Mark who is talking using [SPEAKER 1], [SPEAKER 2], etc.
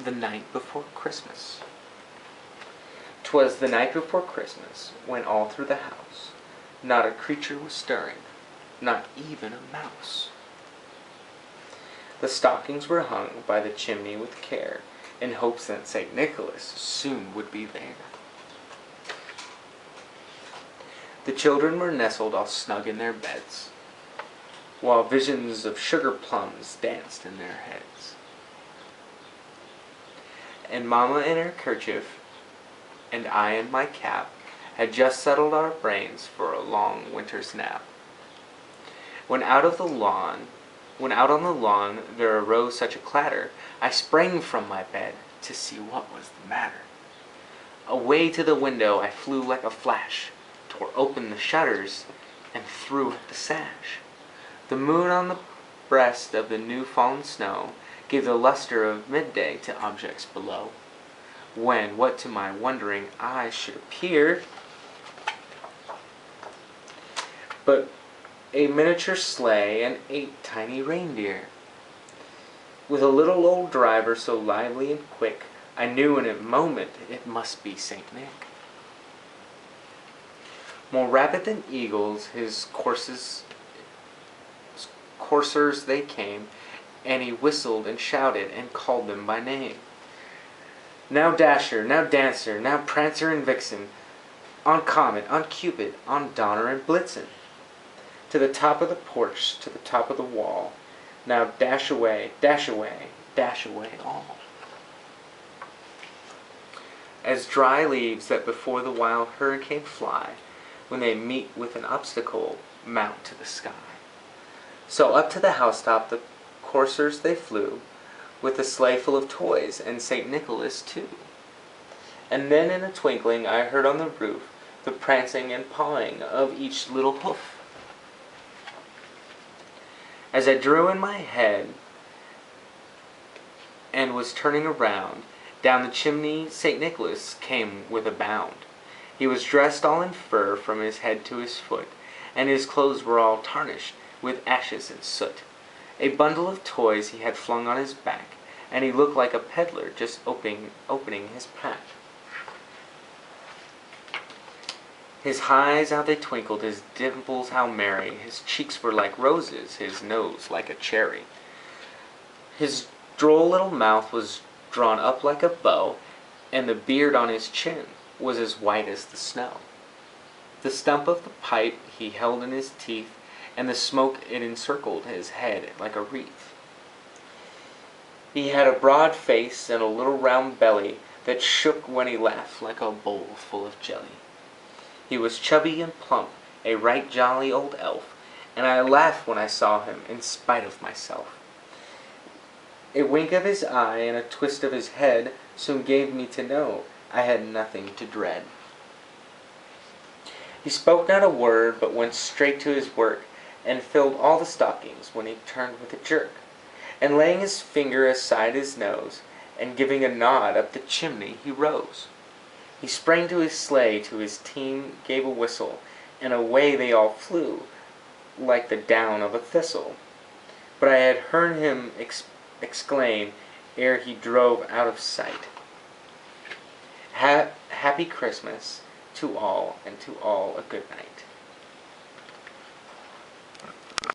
[SPEAKER 1] The night before Christmas. 'Twas the night before Christmas, when all through the house not a creature was stirring, not even a mouse. The stockings were hung by the chimney with care, in hopes that St. Nicholas soon would be there. The children were nestled all snug in their beds, while visions of sugar plums danced in their heads. And Mamma in her kerchief, and I in my cap, had just settled our brains for a long winter's nap. When out on the lawn there arose such a clatter, I sprang from my bed to see what was the matter. Away to the window I flew like a flash, tore open the shutters, and threw at the sash. The moon on the breast of the new-fallen snow gave the luster of midday to objects below, when what to my wondering eyes should appear but a miniature sleigh and 8 tiny reindeer, with a little old driver so lively and quick, I knew in a moment it must be St. Nick. More rapid than eagles his coursers they came, and he whistled and shouted and called them by name. Now Dasher, now Dancer, now Prancer and Vixen, on Comet, on Cupid, on Donner and Blitzen, to the top of the porch, to the top of the wall, now dash away, dash away, dash away all. As dry leaves that before the wild hurricane fly, when they meet with an obstacle, mount to the sky, so up to the housetop the coursers they flew, with a sleigh full of toys, and St. Nicholas too. And then in a twinkling I heard on the roof the prancing and pawing of each little hoof. As I drew in my head and was turning around, down the chimney St. Nicholas came with a bound. He was dressed all in fur from his head to his foot, and his clothes were all tarnished with ashes and soot. A bundle of toys he had flung on his back, and he looked like a peddler just opening his pack. His eyes how they twinkled, his dimples how merry, his cheeks were like roses, his nose like a cherry. His droll little mouth was drawn up like a bow, and the beard on his chin was as white as the snow. The stump of the pipe he held in his teeth, and the smoke it encircled his head like a wreath. He had a broad face and a little round belly that shook when he laughed like a bowl full of jelly. He was chubby and plump, a right jolly old elf, and I laughed when I saw him in spite of myself. A wink of his eye and a twist of his head soon gave me to know I had nothing to dread. He spoke not a word, but went straight to his work, and filled all the stockings when he turned with a jerk, and laying his finger aside his nose, and giving a nod up the chimney he rose. He sprang to his sleigh, to his team gave a whistle, and away they all flew like the down of a thistle. But I had heard him exclaim ere he drove out of sight, Happy Christmas to all, and to all a good night.